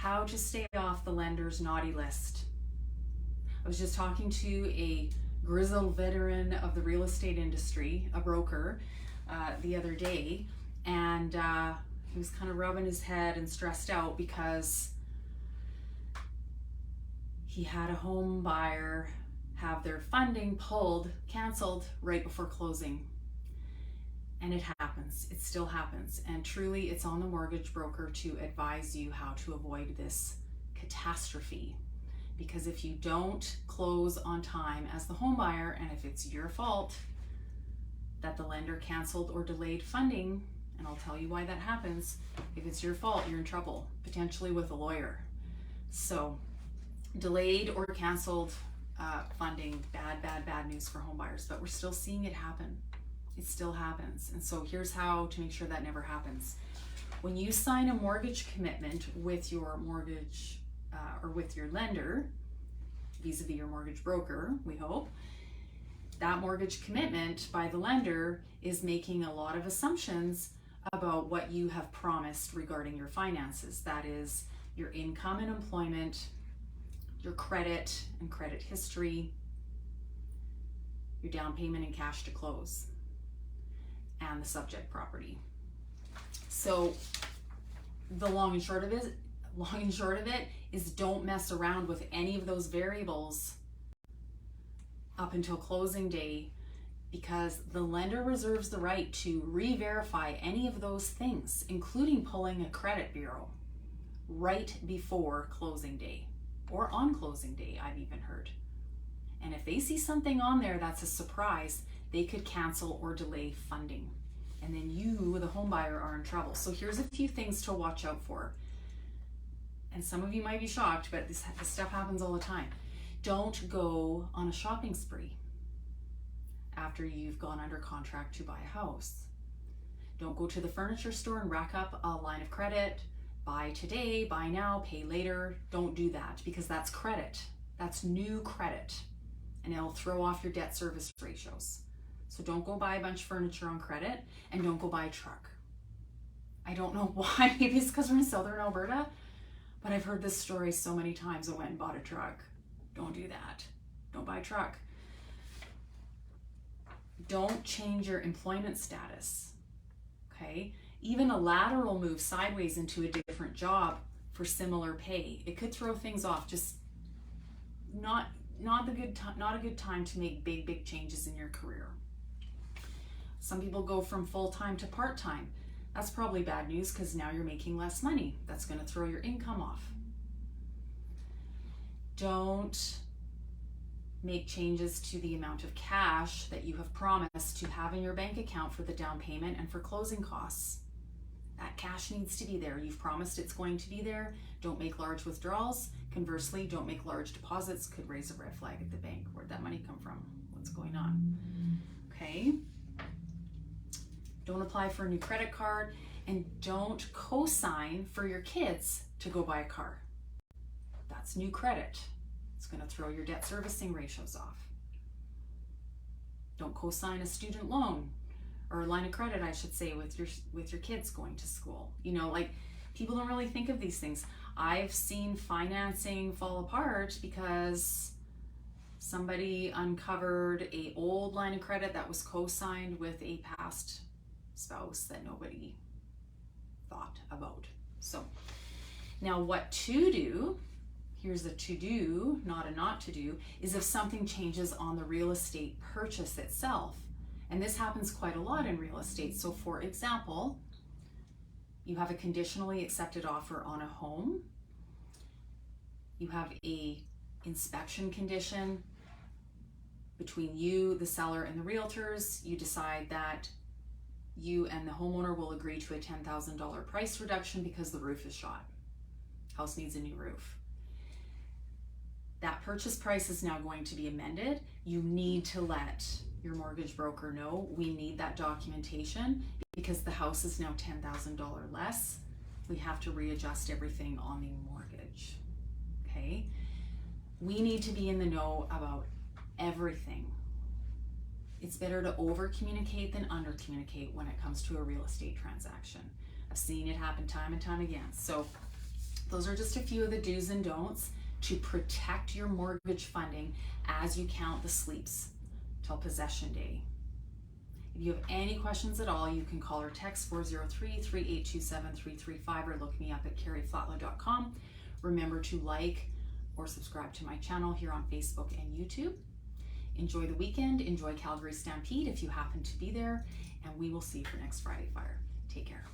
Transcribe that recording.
how to stay off the lender's naughty list. I was just talking to a grizzled veteran of the real estate industry, a broker, the other day, and he was kind of rubbing his head and stressed out because he had a home buyer have their funding canceled right before closing. And it happens, it still happens. And truly it's on the mortgage broker to advise you how to avoid this catastrophe. Because if you don't close on time as the home buyer, and if it's your fault that the lender canceled or delayed funding, and I'll tell you why that happens, if it's your fault, you're in trouble, potentially with a lawyer. So delayed or canceled funding, bad news for home buyers, but we're still seeing it happen. It still happens. And so here's how to make sure that never happens. When you sign a mortgage commitment with your mortgage or with your lender, vis-a-vis your mortgage broker, we hope, that mortgage commitment by the lender is making a lot of assumptions about what you have promised regarding your finances. That is your income and employment, your credit and credit history, your down payment and cash to close, and the subject property. So the long and short of it is don't mess around with any of those variables up until closing day, because the lender reserves the right to re-verify any of those things, including pulling a credit bureau right before closing day or on closing day, I've even heard. And if they see something on there that's a surprise, they could cancel or delay funding. And then you, the home buyer, are in trouble. So here's a few things to watch out for. And some of you might be shocked, but this stuff happens all the time. Don't go on a shopping spree after you've gone under contract to buy a house. Don't go to the furniture store and rack up a line of credit. Buy today, buy now, pay later. Don't do that, because that's credit. That's new credit. And it'll throw off your debt service ratios. So don't go buy a bunch of furniture on credit, and don't go buy a truck. I don't know why, maybe it's because we're in Southern Alberta, but I've heard this story so many times. I went and bought a truck. Don't do that. Don't buy a truck. Don't change your employment status, okay? Even a lateral move sideways into a different job for similar pay, it could throw things off. Just not a good time to make big changes in your career. Some people go from full-time to part-time. That's probably bad news, because now you're making less money. That's going to throw your income off. Don't make changes to the amount of cash that you have promised to have in your bank account for the down payment and for closing costs. That cash needs to be there. You've promised it's going to be there. Don't make large withdrawals. Conversely, don't make large deposits. Could raise a red flag at the bank. Where'd that money come from? What's going on? Okay. Don't apply for a new credit card, and don't co-sign for your kids to go buy a car. That's new credit. It's going to throw your debt servicing ratios off. Don't co-sign a student loan, or a line of credit, I should say, with your kids going to school. You know, like, people don't really think of these things. I've seen financing fall apart because somebody uncovered an old line of credit that was co-signed with a past spouse that nobody thought about. So now what to do, here's a to do, not a not to do, is if something changes on the real estate purchase itself. And this happens quite a lot in real estate. So for example, you have a conditionally accepted offer on a home. You have a inspection condition between you, the seller, and the realtors. You decide that you and the homeowner will agree to a $10,000 price reduction because the roof is shot. House needs a new roof. That purchase price is now going to be amended. You need to let your mortgage broker know, we need that documentation because the house is now $10,000 less. We have to readjust everything on the mortgage, okay? We need to be in the know about everything. It's better to over communicate than under communicate when it comes to a real estate transaction. I've seen it happen time and time again. So Those are just a few of the do's and don'ts to protect your mortgage funding as you count the sleeps till possession day. If you have any questions at all, you can call or text 403-3827-335 or look me up at karriflatla.com. Remember to like or subscribe to my channel here on Facebook and YouTube. Enjoy the weekend, enjoy Calgary Stampede if you happen to be there, and we will see you for next Friday Fire. Take care.